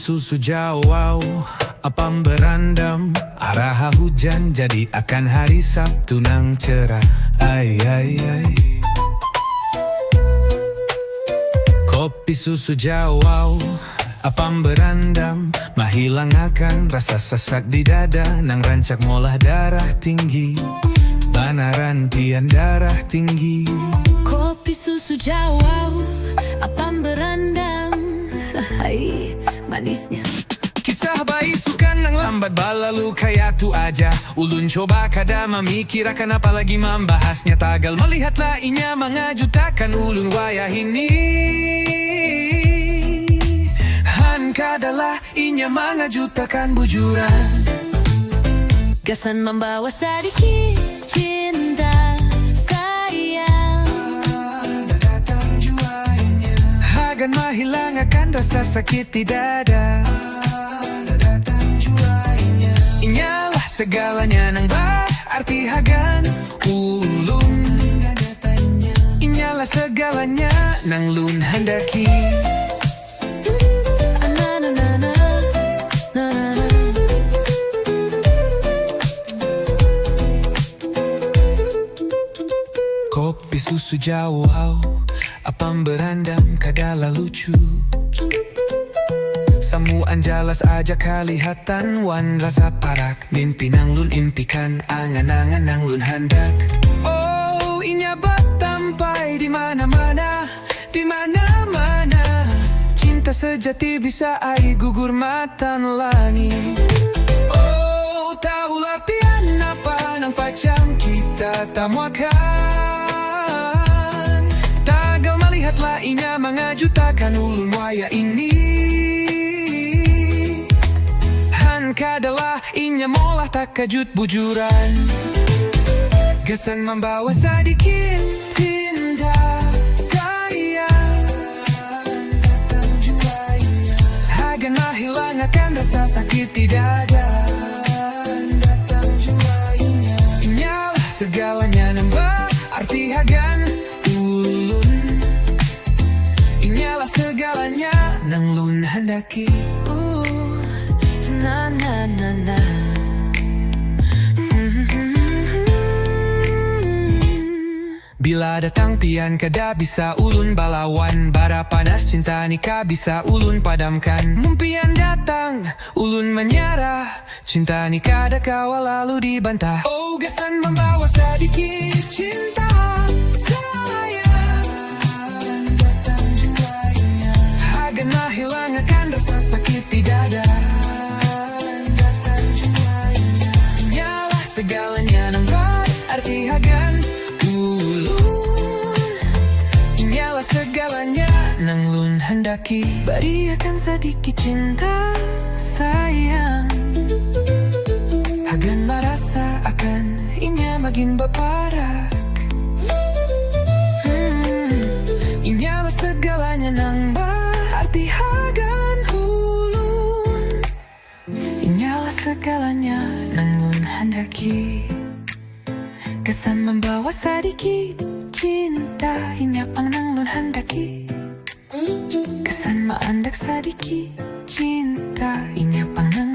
susu jauh apam berandam arah hujan jadi akan hari Sabtu nang cerah. Ai ai ai. Kopi susu jauh apam berandam mahilang akan rasa sesak di dada nang rancak molah darah tinggi banaran pian darah tinggi. Kopi susu jauh apam berandam hai manisnya. Kisah bayi sukan nang lambat balalu kayak tu aja. Ulun coba kada memikir akan apa lagi membahasnya. Tagal melihat lainnya mengajutakan ulun wayah ini. Han kadalah inya mengajutakan bujuran. Kesan membawa sedikit cinta sayang. Datang juainya. Hagan menghilangkan rasa sakit di dada. Inyalah segalanya nang berarti hagan ulun. Inyalah segalanya nang lun handaki. Kopi susu jauh apam berandam kadala lucu. Samuan jelas aja kelihatan wan rasa parak. Mimpi nang lun impikan angan-angan nang lun hendak. Oh inya batampai di mana-mana, di mana-mana. Cinta sejati bisa ai gugur matan langit. Oh tahulah pian apa nang pacam kita tamuakan. Tagal melihat lainnya mengajutakan ulun waya ini. Kadalah inya molah tak kajut bujuran. Kesan membawa sedikit cinta sayang. Datang juainya. Hagan menghilangkan rasa sakit di dada. Datang juainya. Inyalah segalanya nang berarti hagan ulun. Inyalah segalanya nang lun handaki. Na na na na. Bila datang pian kada bisa ulun balawan. Bara panas cinta nikah bisa ulun padamkan. Mumpian datang ulun menyerah. Cinta nikah ada kawal lalu dibantah. Oh kesan membawa sedikit cinta sayang. Datang juainya. Hagan menghilangkan rasa sakit di dada. Segalanya nang berarti hagan ulun. Inyalah segalanya nang lun handaki. Berikan sedikit cinta sayang. Hagan merasa akan inya makin berparak. Inyalah segalanya nang berarti hagan ulun. Inyalah segalanya nang lun handaki. Kesan membawa sedikit cinta inya pang nang lun handaki. Kesan maandak sedikit cinta inya pang nang